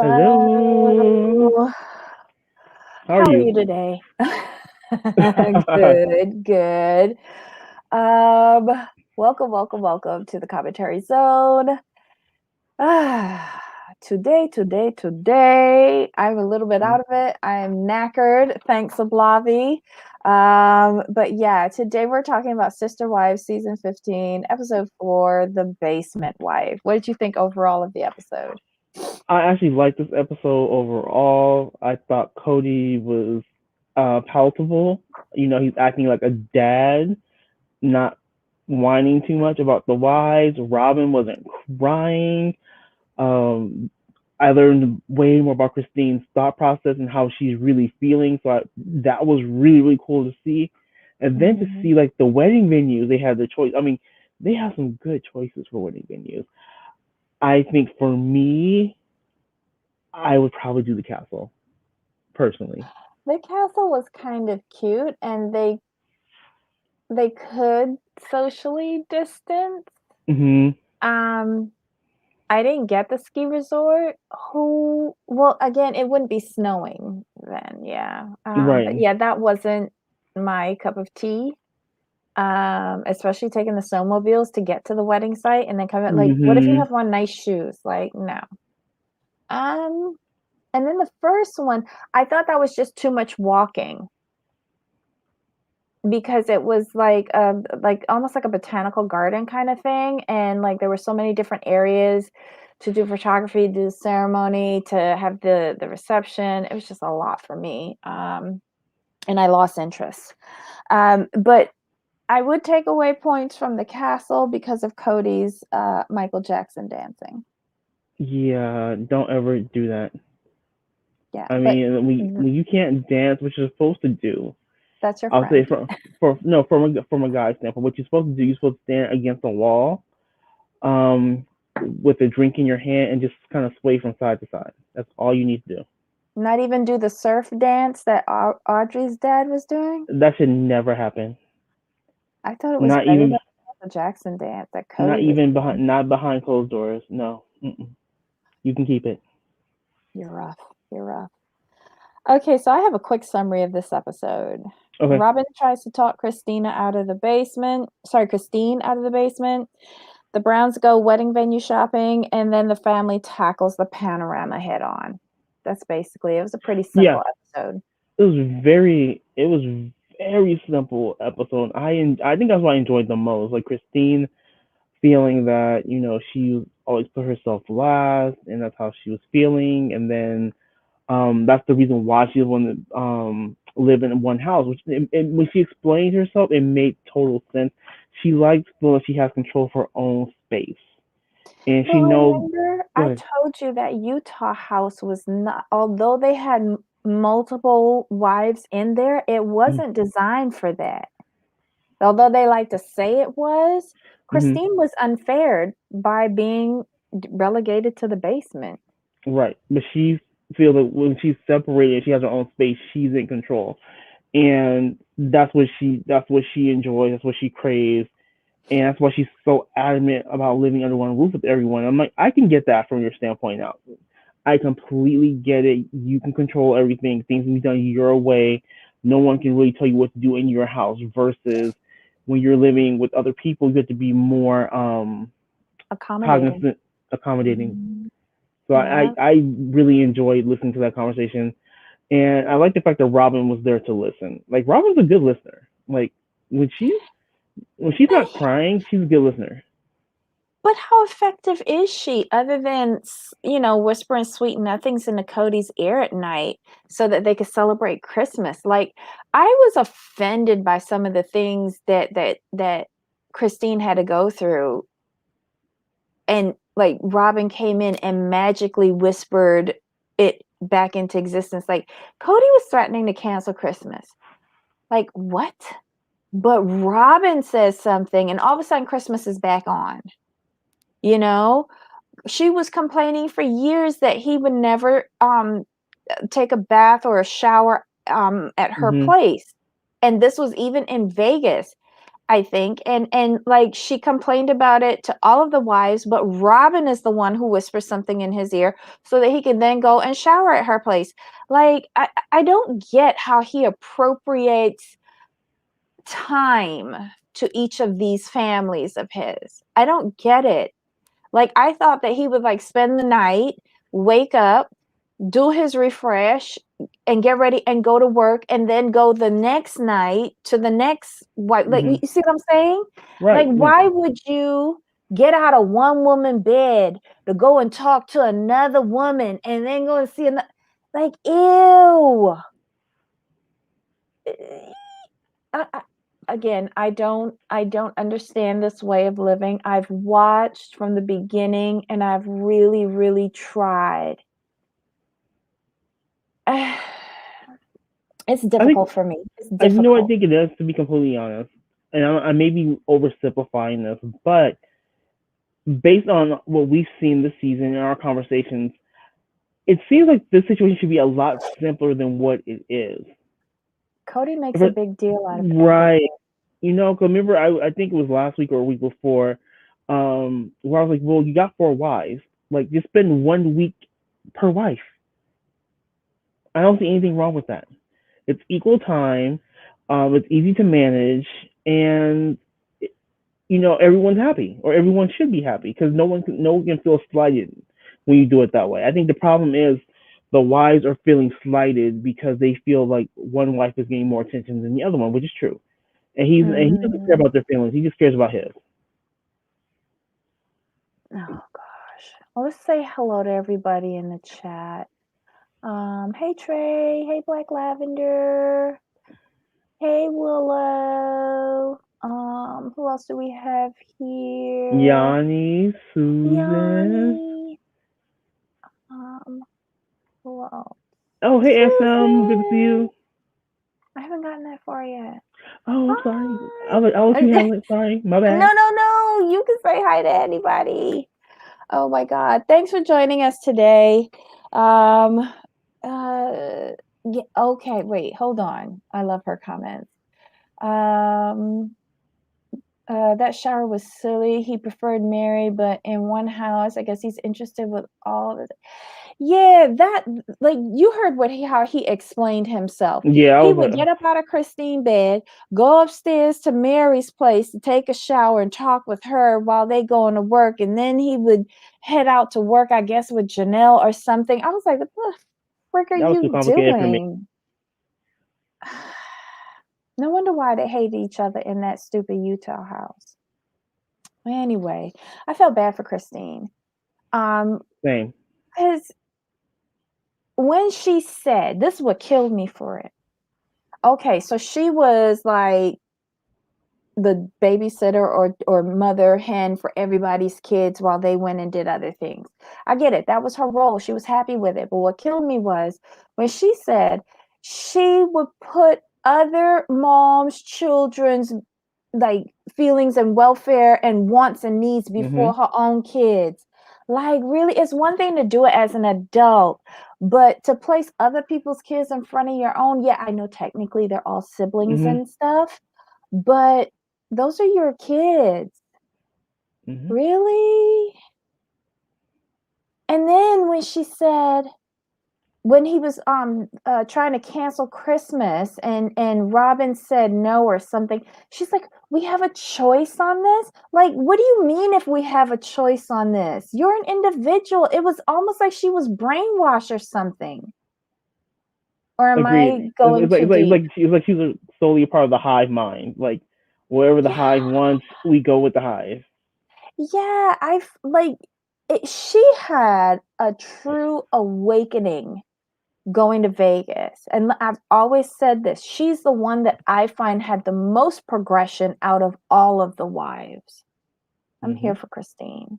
Hello. Hello. How are How are you? you today? Good, good. Um, welcome to the commentary zone. Ah, today. I'm a little bit out of it. I'm knackered. Thanks, Oblavi. But yeah, today we're talking about Sister Wives, season 15, episode 4, The Basement Wife. What did you think overall of the episode? I actually liked this episode overall. I thought Cody was palatable. He's acting like a dad, not whining too much about the wives. Robin wasn't crying. Um, I learned way more about Christine's thought process and how she's really feeling. That was really, really cool to see. And then to Mhm. see like the wedding venues, they had the choice. I mean, they have some good choices for wedding venues. I think for me, I would probably do the castle personally. The castle was kind of cute, and they could socially distance. Hmm. Um, I didn't get the ski resort. Well, again, it wouldn't be snowing then, yeah. But Right. yeah, that wasn't my cup of tea. Especially taking the snowmobiles to get to the wedding site and then coming like, what if you Hmm. have on nice shoes? Like, no. Um, and then the first one, I thought that was just too much walking. Because it was like almost like a botanical garden kind of thing, and like there were so many different areas to do photography, do the ceremony, to have the reception. It was just a lot for me, and I lost interest. But I would take away points from the castle because of Cody's Michael Jackson dancing. Yeah, don't ever do that. Yeah, I but mean, when you can't dance, what you're supposed to do, that's your I'll say friend. from a guy's standpoint, what you're supposed to do, you're supposed to stand against a wall, um, with a drink in your hand and just kind of sway from side to side. That's all you need to do. Not even do the surf dance that Audrey's dad was doing. That should never happen. I thought it was Not better than even the Michael Jackson dance that Cody was doing. not behind closed doors. No, you can keep it. You're rough. You're rough. Okay, so I have a quick summary of this episode. Okay. Robin tries to talk Christina out of the basement. Sorry, Christine out of the basement. The Browns go wedding venue shopping, and then the family tackles the panorama head on. That's basically it. Was a pretty Yeah, simple episode. it was very simple episode. I think that's what I enjoyed the most. Like Christine feeling that she always put herself last, and that's how she was feeling, and then that's the reason why she wanted to live in one house. When she explained herself, it made total sense. She likes feeling she has control of her own space, and But she knows. remember, Go I ahead. told you that Utah house was not, although they had multiple wives in there, it wasn't designed for that. Although they like to say it was, Mm-hmm. Christine was unfair by being relegated to the basement. Right, but she feels that when she's separated, she has her own space. She's in control, and that's what she enjoys. That's what she craves, and that's why she's so adamant about living under one roof with everyone. I'm like, I can get that from your standpoint now. I completely get it. You can control everything. Things can be done your way. No one can really tell you what to do in your house. Versus when you're living with other people, you have to be more Accommodating. cognizant, accommodating. Mhm. So I Yeah. I really enjoyed listening to that conversation, and I like the fact that Robin was there to listen. Like Robin's a good listener. Like when she's when she's not But crying, she's a good listener. but how effective is she other than, whispering sweet nothings into Cody's ear at night so that they could celebrate Christmas? Like, I was offended by some of the things that Christine had to go through, and like Robin came in and magically whispered it back into existence. Like, Cody was threatening to cancel Christmas. Like, what? But Robin says something, and all of a sudden Christmas is back on. You know, she was complaining for years that he would never take a bath or a shower at her Hmm. place. And this was even in Vegas. I think, and like she complained about it to all of the wives, but Robin is the one who whispers something in his ear so that he can then go and shower at her place. Like I don't get how he appropriates time to each of these families of his. I don't get it. Like I thought that he would like spend the night, wake up, do his refresh and get ready and go to work and then go the next night to the next wife. Like Hmm. you see what I'm saying? Like Right. Yeah. why would you get out of one woman bed to go and talk to another woman and then go and see another, like ew. I, again, I don't understand this way of living. I've watched from the beginning and I've really really tried. It's I think, difficult for me. It's and you know what I difficult. think it is, to be completely honest, and I may be oversimplifying this, but based on what we've seen this season in our conversations, it seems like this situation should be a lot simpler than what it is. Cody makes a But, big deal out of right. everything. You know, 'cause remember, I think it was last week or a week before, where I was like, well, you got 4 wives. Like, just spend 1 week per wife. I don't see anything wrong with that. It's equal time. It's easy to manage, and you know everyone's happy, or everyone should be happy, because no one can feel slighted when you do it that way. I think the problem is the wives are feeling slighted because they feel like one wife is getting more attention than the other one, which is true. And he doesn't care Mm. about their feelings. He just cares about his. Oh gosh. Well, let's say hello to everybody in the chat. Hey Trey. Hey Black Lavender. Hey Willow. Who else do we have here? Yanni, Susan. Yanni. Um, who else? Oh, hey SM, good to see you. Susan. I haven't gotten that far yet. Oh, I'm sorry. Hi. I was behind. Sorry, my No, bad. no, no. You can say hi to anybody. Oh my God. Thanks for joining us today. Um, yeah, okay, wait, hold on. I love her comments. Um, that shower was silly. He preferred Mary, but in one house, I guess he's interested with all of it. Yeah, that like you heard how he explained himself. Yeah, I He was would like, get up out of Christine's bed, go upstairs to Mary's place to take a shower and talk with her while they going to work, and then he would head out to work, I guess, with Janelle or something. I was like, what the frick are that was too you complicated for me. doing? No wonder why they hate each other in that stupid Utah house. Anyway, I felt bad for Christine. Same. Because when she said, this is what killed me for it. Okay, so she was like the babysitter or mother hen for everybody's kids while they went and did other things. I get it. That was her role. She was happy with it. But what killed me was when she said she would put other moms' children's like feelings and welfare and wants and needs before Mhm. her own kids. Like really, it's one thing to do it as an adult, but to place other people's kids in front of your own, yeah, I know technically they're all siblings Mhm. and stuff, but those are your kids. Mhm. Really? And then when she said when he was trying to cancel Christmas and Robin said no or something, she's like, "We have a choice on this?" Like, what do you mean if we have a choice on this? You're an individual. It was almost like she was brainwashed or something. Or am Agreed. I going too deep? It's like she's solely a part of the hive mind. Like wherever the Yeah. hive wants, we go with the hive. Yeah, I've like she had a true awakening going to Vegas. And I've always said this. She's the one that I find had the most progression out of all of the wives. I'm here Mhm. for Christine.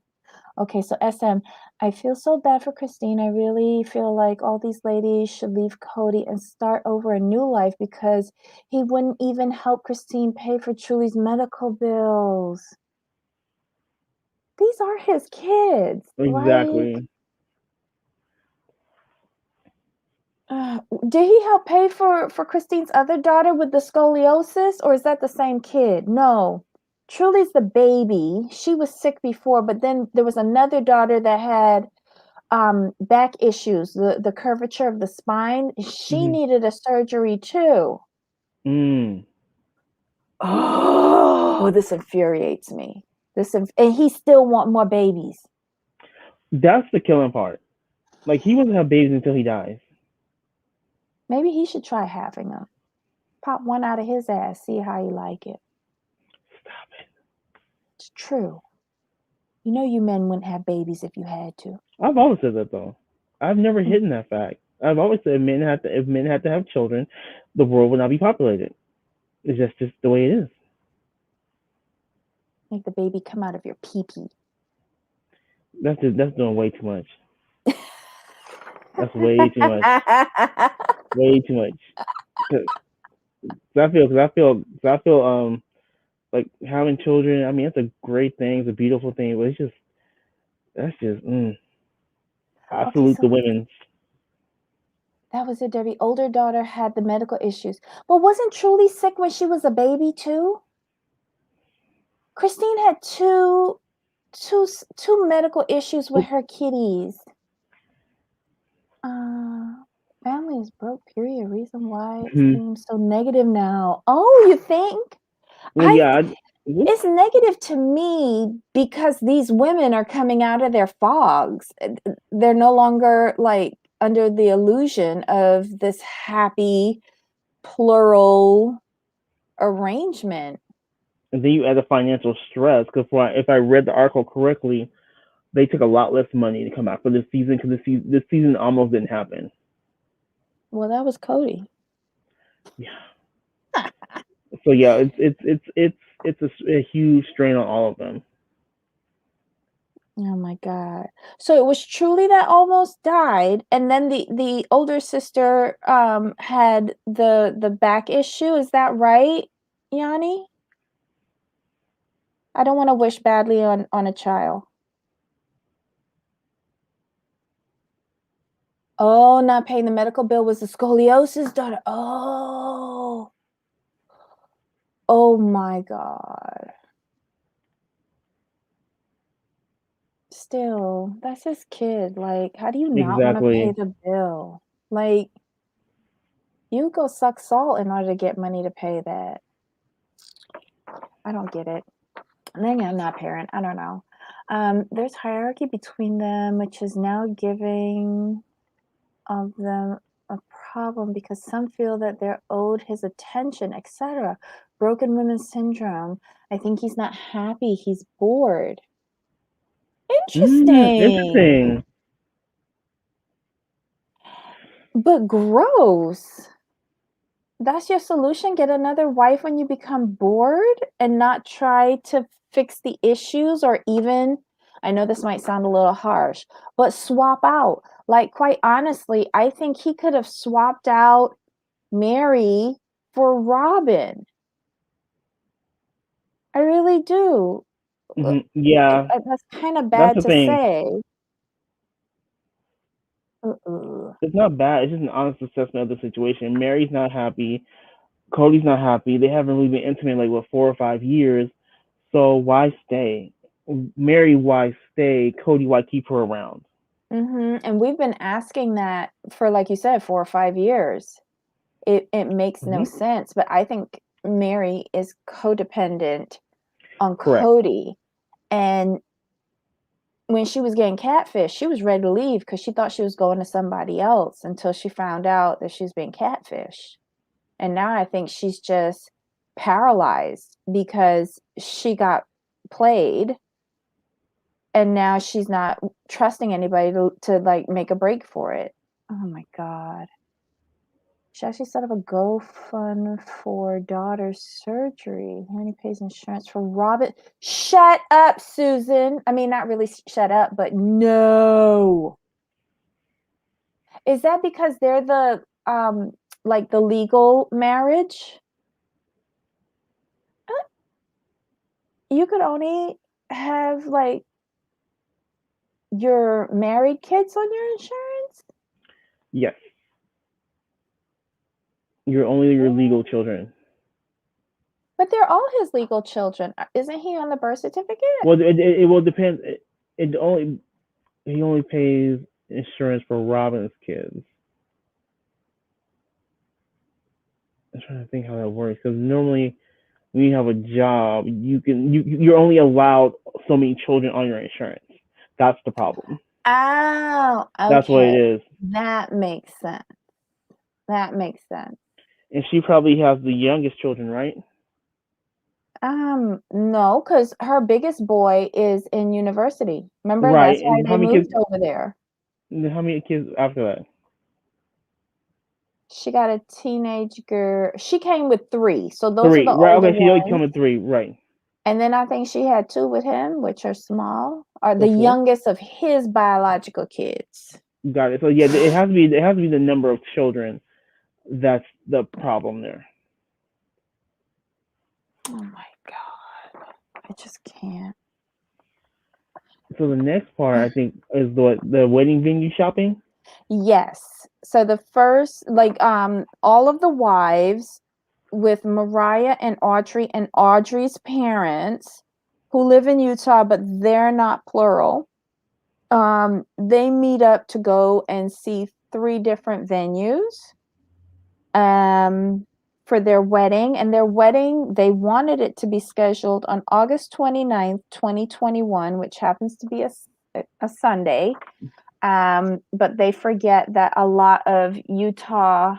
Okay, so SM, I feel so bad for Christine. I really feel like all these ladies should leave Cody and start over a new life because he wouldn't even help Christine pay for Julie's medical bills. These are his kids. Like, Exactly. Did he help pay for Christine's other daughter with the scoliosis, or is that the same kid? No. Truly's the baby. She was sick before, but then there was another daughter that had back issues, the curvature of the spine. She Mm-hmm. needed a surgery too. Mm. Oh, this infuriates me. And he still want more babies. That's the killing part. Like, he wants to have babies until he dies. Maybe he should try having them. Pop one out of his ass, see how you like it. Stop it. It's true. You know you men wouldn't have babies if you had to. I've always said that though. I've never hidden that fact. I've always said if men had to have children, the world would not be populated. It's just the way it is. Make the baby come out of your pee-pee. That's doing way too much. That's way too much. Way too much. Cause I feel like having children. I mean, it's a great thing. It's a beautiful thing, but that's just. I Okay, salute the so women. that was it, Debbie. Older daughter had the medical issues. But wasn't Truly sick when she was a baby too? Christine had two medical issues with her kitties. Uh, family is broke, period. Reason why it Mm-hmm. seems so negative now. Oh, you think? Well, I yeah. It's negative to me because these women are coming out of their fogs. They're no longer like under the illusion of this happy plural arrangement. And then you add the financial stress because if I read the article correctly, they took a lot less money to come out for this season because this season almost didn't happen. Well, that was Cody. Yeah. So yeah, it's a huge strain on all of them. Oh my God. So it was Truly that almost died, and then the older sister had the back issue. Is that right, Yanni? I don't want to wish badly on a child. Oh, not paying the medical bill was the scoliosis daughter. Oh. Oh my God. Still, that's his kid. Like, how do you not want to pay Exactly. the bill? Like, you go suck salt in order to get money to pay that. I don't get it. Maybe I'm not parent. I don't know. There's hierarchy between them, which is now giving of them a problem because some feel that they're owed his attention, etc. Broken women syndrome. I think he's not happy. He's bored. Interesting. Interesting. But gross. That's your solution? Get another wife when you become bored and not try to fix the issues or even, I know this might sound a little harsh, but swap out. Like, quite honestly, I think he could have swapped out Mary for Robin. I really do. Yeah, That's kind of that's bad the to thing. say. Uh-uh. It's not bad. It's just an honest assessment of the situation. Mary's not happy. Cody's not happy. They haven't really been intimate in like what 4 or 5 years. So why stay? Mary, why stay? Cody, why keep her around? And we've been asking that for, like you said, 4 or 5 years. It makes no Mm-hmm. sense, but I think Mary is codependent on Correct. Cody. And when she was getting catfish, she was ready to leave because she thought she was going to somebody else until she found out that she's being catfished. And now I think she's just paralyzed because she got played and now she's not trusting anybody to like make a break for it. Oh my God. She actually set up a GoFund for daughter's surgery. Honey pays insurance for Robin. Shut up, Susan. I mean, not really shut up, but no. Is that because they're the like the legal marriage? You could only have like your married kids on your insurance? Yes. You're only your legal Mm. children. But they're all his legal children. Isn't he on the birth certificate? Well, it will depend. It only he only pays insurance for Robin's kids. I'm trying to think how that works because normally when you have a job, you're only allowed so many children on your insurance. That's the problem. Oh, That's what it okay. is. That makes sense. That makes sense. And she probably has the youngest children, right? No, because her biggest boy is in university. Remember, Right. that's why And they moved over there. how many kids after that? She got a teenage girl. She came with 3, so those are Three. the Right. older Okay. She only ones. come with three. Right. And then I think she had 2 with him, which are small, are the So four. youngest of his biological kids. Got it. So yeah, it has to be the number of children that's the problem there. Oh my god. I just can't. So the next part I think is the wedding venue shopping. Yes. So the first, like, all of the wives with Mariah and Audrey's parents who live in Utah, but they're not plural. They meet up to go and see 3 different venues for their wedding. And their wedding, they wanted it to be scheduled on August 29th, 2021, which happens to be a Sunday. But they forget that a lot of Utah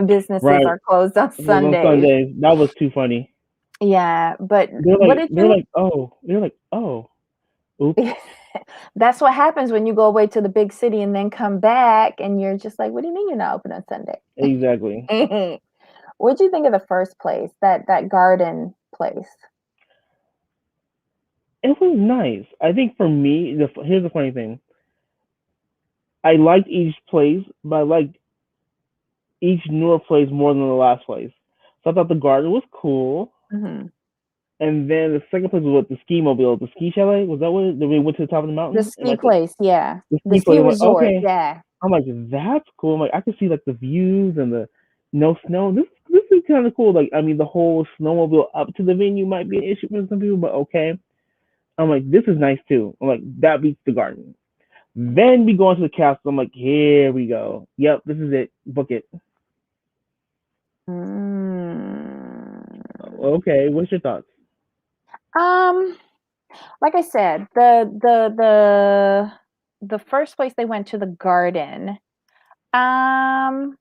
businesses Right. are closed on On Sundays. Sundays. That was too funny. Yeah, but They're what like did they're you? like oh they're like oh oops That's what happens when you go away to the big city and then come back, and you're just like, "What do you mean you're not open on Sunday?" exactly. What'd you think of the first place, that garden place? It was nice. I think for me, here's the funny thing. I liked each place, but I liked each newer place more than the last place. So I thought the garden was cool. Mhm. And then the second place was what the ski mobile, the ski chalet. Was that what? Then we went to the top of the The mountain, and ski I think place, yeah. the The ski place. ski I'm like, resort, okay. yeah. I'm like, that's cool. I'm like, I can see like the views and the no snow. This is kind of cool. Like, I mean, the whole snowmobile up to the venue might be an issue for some people, but okay. I'm like, this is nice too. I'm like, that beats the garden. Then we go into the castle. I'm like, here we go. Yep, this is it. Book it. Mm. Okay, what's your thoughts? Um, like I said, the first place they went to, the garden, um,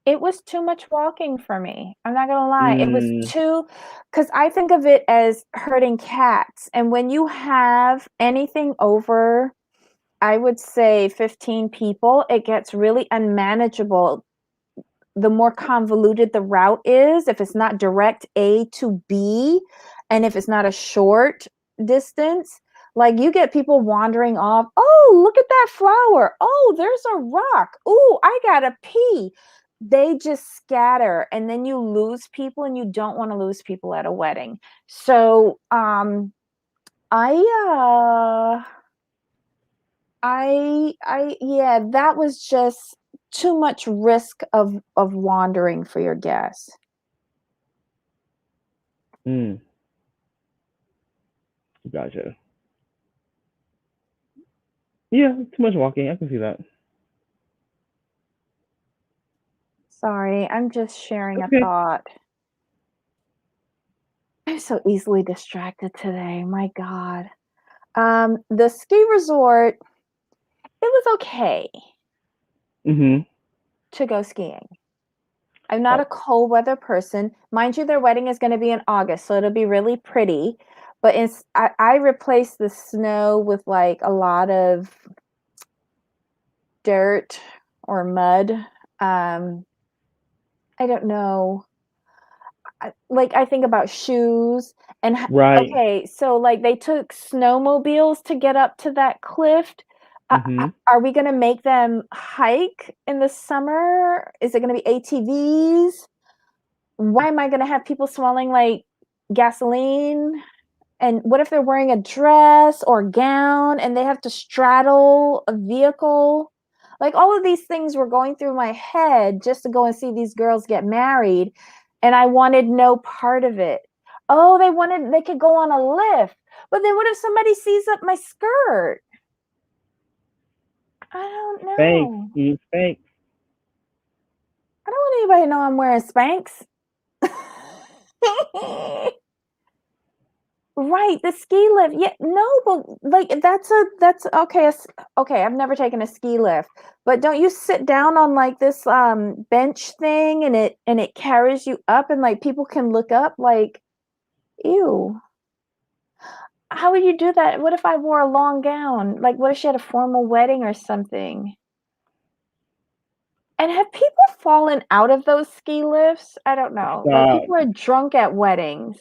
it was too much walking for me. I'm not gonna lie. It was Mm, too, because I think of it as herding cats. And when you have anything over, I would say 15 people, it gets really unmanageable. The more convoluted the route is, if it's not direct A to B, and if it's not a short distance, like you get people wandering off. Oh, look at that flower. Oh, there's a rock. Oh, I gotta pee. They just scatter, and then you lose people, and you don't want to lose people at a wedding. So, I yeah, that was just too much risk of wandering for your guests. mm, gotcha. Yeah, too much walking. I can see that. Sorry, I'm just sharing a Okay. thought. I'm so easily distracted today. My God. The ski resort, it was okay Mhm. to go skiing. I'm not Oh, a cold weather person. Mind you, their wedding is going to be in August, so it'll be really pretty. But I replaced the snow with like a lot of dirt or mud. I don't know. I think about shoes and right. okay, so like they took snowmobiles to get up to that cliff. Mhm. Are we gonna make them hike in the summer? Is it gonna be ATVs? Why am I gonna have people smelling like gasoline? And what if they're wearing a dress or gown and they have to straddle a vehicle? Like, all of these things were going through my head just to go and see these girls get married, and I wanted no part of it. Oh, they could go on a lift, but then what if somebody sees up my skirt? I don't Spanx. know. You need Spanx. I don't want anybody to know I'm wearing Spanx. Right, the ski lift. Yeah, no, but like that's okay. Okay, I've never taken a ski lift, but don't you sit down on like this bench thing and it carries you up and like people can look up like, ew. How would you do that? What if I wore a long gown? Like what if she had a formal wedding or something? And have people fallen out of those ski lifts? I don't know. Like Stop. people are drunk at weddings.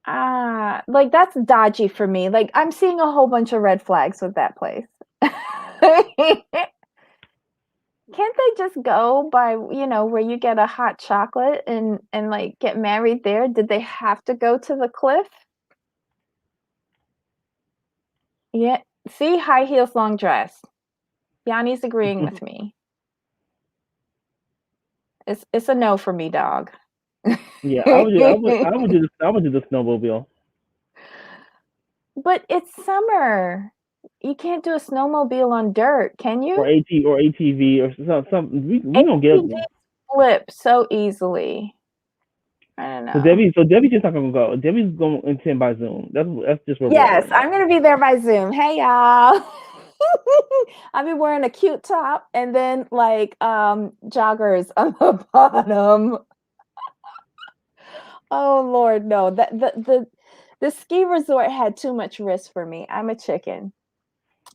Like that's dodgy for me. Like I'm seeing a whole bunch of red flags with that place. Can't they just go by, where you get a hot chocolate and like get married there? Did they have to go to the cliff? Yeah. See, high heels, long dress. Yanni's agreeing with me. It's a no for me, dog. Yeah, I would do the snowmobile But it's summer. You can't do a snowmobile on dirt, can or you? ATV or something. We don't get. ATVs flip so easily. I don't So know. Debbie's just not gonna go. Debbie's going to attend by Zoom. That's just where we're at Yes, right now. I'm gonna be there by Zoom. Hey y'all. I'll be wearing a cute top and then like joggers on the bottom. Oh Lord, no. The ski resort had too much risk for me. I'm a chicken.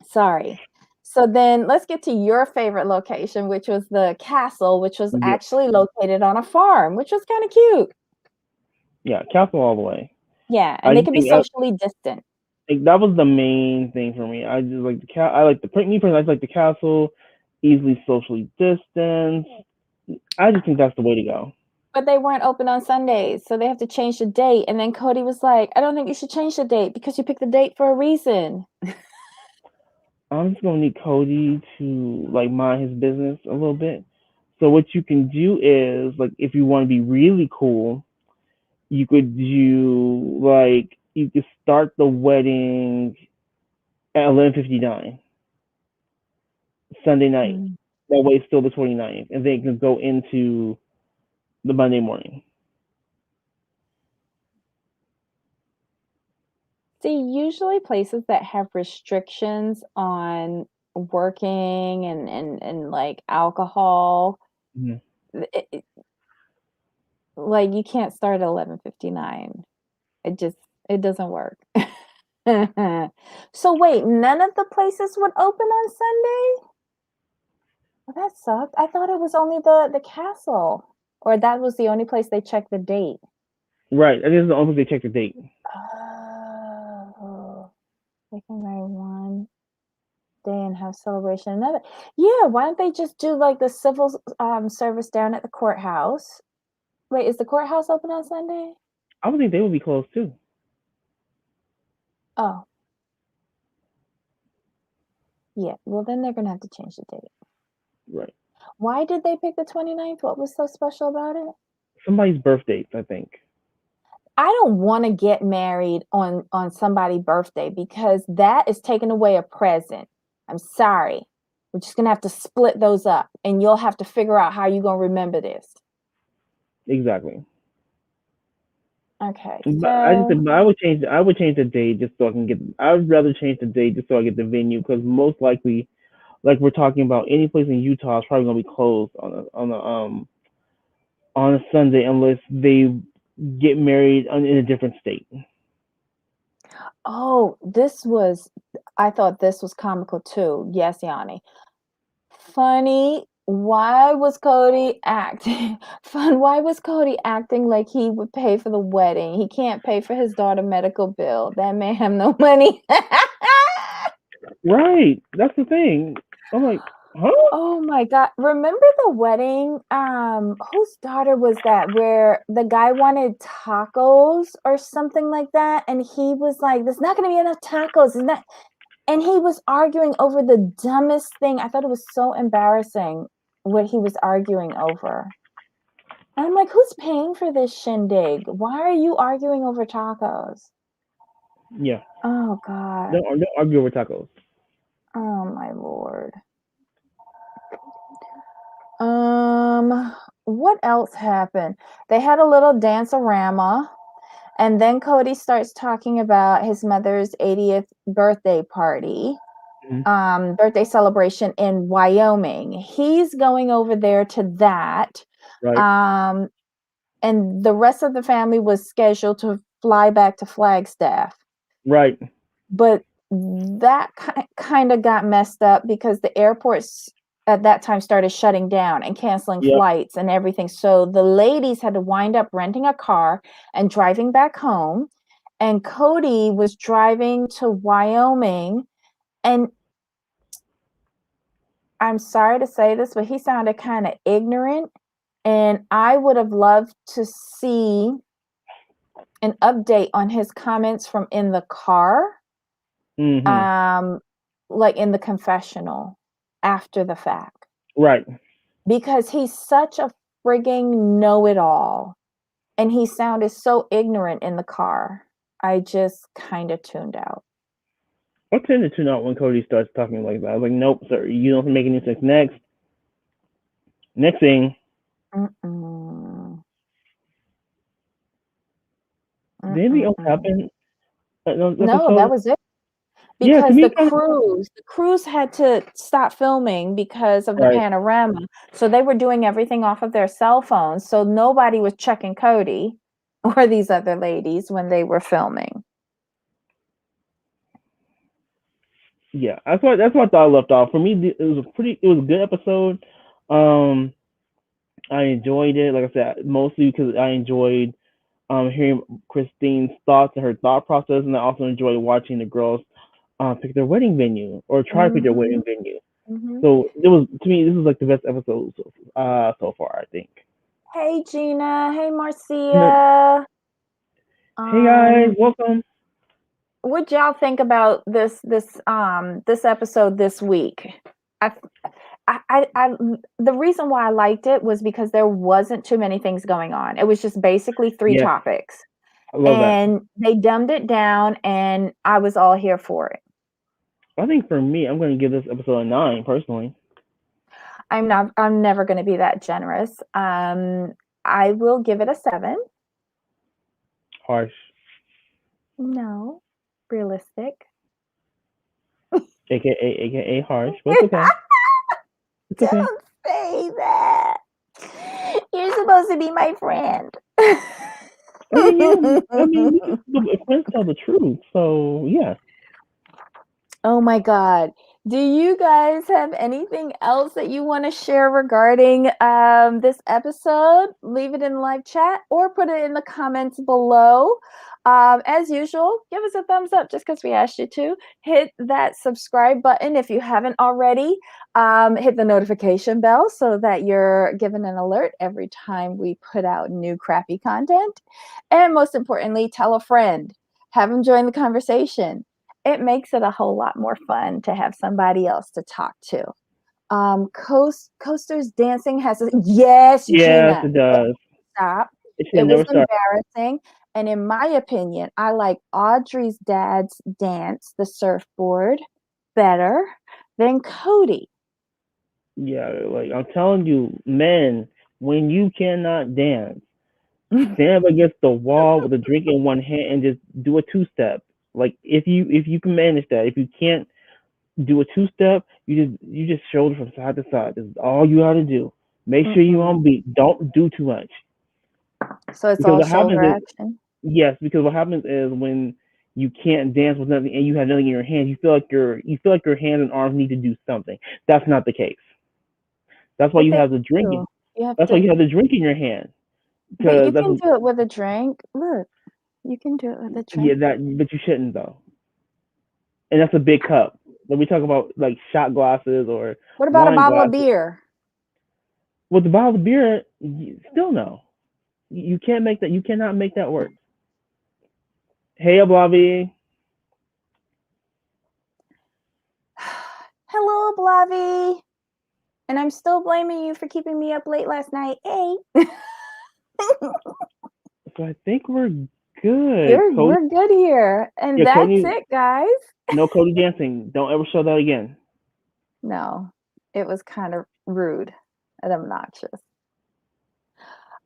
Sorry. So then let's get to your favorite location, which was the castle, which was Yeah, actually located on a farm, which was kind of cute. yeah, castle all the way. Yeah, I and they just could be socially distant. think that was the main thing for me. I just like the cat. I like the me personally. I just like the castle, easily socially distanced. I just think that's the way to go. But they weren't open on Sundays, so they have to change the date. And then Cody was like, I don't think you should change the date because you picked the date for a reason. I'm just gonna need Cody to like mind his business a little bit. So what you can do is like if you want to be really cool, you could start the wedding at 11:59 Sunday night. Mm. That way it's still the 29th, and then it can go into the Monday morning. See, usually places that have restrictions on working and like alcohol, Mm-hmm. it, like you can't start at 11:59. It just it doesn't work. So wait, none of the places would open on Sunday? Well, that sucked. I thought it was only the castle, or that was the only place they checked the date. Right. I think it's the only place they check the date. Oh, they can marry one day and have celebration another. Yeah, why don't they just do like the civil service down at the courthouse? Wait, is the courthouse open on Sunday? I would think they would be closed too. Oh, yeah. Well, then they're gonna have to change the date. Right. Why did they pick the 29th? What was so special about it? Somebody's birth dates, I think. I don't want to get married on somebody's birthday because that is taking away a present. I'm sorry. We're just gonna have to split those up, and you'll have to figure out how you're gonna remember this. Exactly. Okay, But I just so said, but I would change the date just so I can get. I would rather change the date just so I get the venue because most likely, like we're talking about, any place in Utah is probably gonna be closed on a Sunday unless they get married in a different state. oh, I thought this was comical too. Yes, Yanni. Funny. Why was Cody acting fun? Why was Cody acting like he would pay for the wedding? He can't pay for his daughter medical bill. That man have no money. Right. That's the thing. I'm like, huh? Oh my god. Remember the wedding? Whose daughter was that where the guy wanted tacos or something like that? And he was like, there's not gonna be enough tacos. Isn't that And he was arguing over the dumbest thing. I thought it was so embarrassing what he was arguing over. And I'm like, who's paying for this shindig? Why are you arguing over tacos? Yeah. Oh God. Don't argue over tacos. Oh my Lord. What else happened? They had a little dance-a-rama, and then Cody starts talking about his mother's 80th birthday party, birthday celebration in Wyoming. He's going over there to that. Right. And the rest of the family was scheduled to fly back to Flagstaff. Right. But that kind of got messed up because the airports at that time started shutting down and canceling Yep. flights and everything. So the ladies had to wind up renting a car and driving back home. And Cody was driving to Wyoming. And I'm sorry to say this, but he sounded kind of ignorant. And I would have loved to see an update on his comments from in the car, Mm-hmm. um, like in the confessional after the fact, Right. because he's such a frigging know-it-all, and he sounded so ignorant in the car. I just kind of tuned out. I tend to tune out when Cody starts talking like that. I was like, nope, sir, you don't make any sense. Next thing, Mm-mm. did anything else Mm-mm-mm. happen in the No, that episode? was it. Yeah, to Because me, the crews had to stop filming because of the right. panorama. So they were doing everything off of their cell phones. So nobody was checking Cody or these other ladies when they were filming. Yeah, that's what I thought I left off. For me, it was a good episode. Um, I enjoyed it. Like I said, mostly because I enjoyed hearing Christine's thoughts and her thought process, and I also enjoyed watching the girls pick their wedding venue or try to pick their Mm-hmm. wedding venue. Mm-hmm. So it was to me, this was like the best episode so far, I think. Hey Gina. Hey And then, Marcia. hey guys, Um, welcome. what y'all think about this episode this week? I, the reason why I liked it was because there wasn't too many things going on. It was just basically three Yes, topics, I love that. and they dumbed it down, and I was all here for it. I think for me, I'm going to give this episode a 9 personally. I'm never going to be that generous. I will give it a 7. Harsh, No, realistic. aka harsh, but it's okay. It's okay. Don't say that. You're supposed to be my friend. I mean, yeah. I mean, friends tell the truth, so yeah. Oh my God. Do you guys have anything else that you want to share regarding this episode? Leave it in the live chat or put it in the comments below. As usual, give us a thumbs up just because we asked you to. Hit that subscribe button if you haven't already. Hit the notification bell so that you're given an alert every time we put out new crappy content. And most importantly, tell a friend. Have them join the conversation. It makes it a whole lot more fun to have somebody else to talk to. Coaster's dancing has a yes, Yes, Gina. it does. Stop. It It should was never start. embarrassing. And in my opinion, I like Audrey's dad's dance, the surfboard, better than Cody. Yeah, like I'm telling you, men, when you cannot dance, stand up against the wall with a drink in one hand and just do a 2-step. Like if you can manage that, if you can't do a 2-step, you just shoulder from side to side. This is all you got to do. Make sure you on beat. Don't do too much So it's because all what happens shoulder is action. yes, because what happens is when you can't dance with nothing and you have nothing in your hands, you feel like your hands and arms need to do something. That's not the case. That's why But you they have the do. drinking. You have That's why to, you have the drink in your hand but you because that's can what, do it with a drink. Look, you can do it with a yeah, drink. that but you shouldn't though. And that's a big cup. When we talk about like shot glasses or What about a wine bottle of glasses, beer? with the bottle of beer, still no. You can't make that. You cannot make that work. Hey, Ablavi. Hello, Blavy. And I'm still blaming you for keeping me up late last night. Hey. So I think we're good. We're good here. And Yeah, that's Cody. it, guys. No Cody dancing. Don't ever show that again. No, it was kind of rude and obnoxious.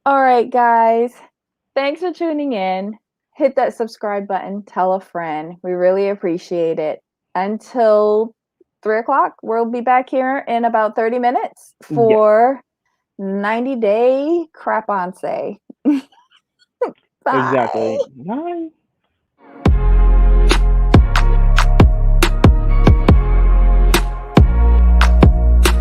All right, guys. Thanks for tuning in. Hit that subscribe button. Tell a friend. We really appreciate it. Until 3:00, we'll be back here in about 30 minutes for 90-day crap on say. Bye. Exactly. Bye.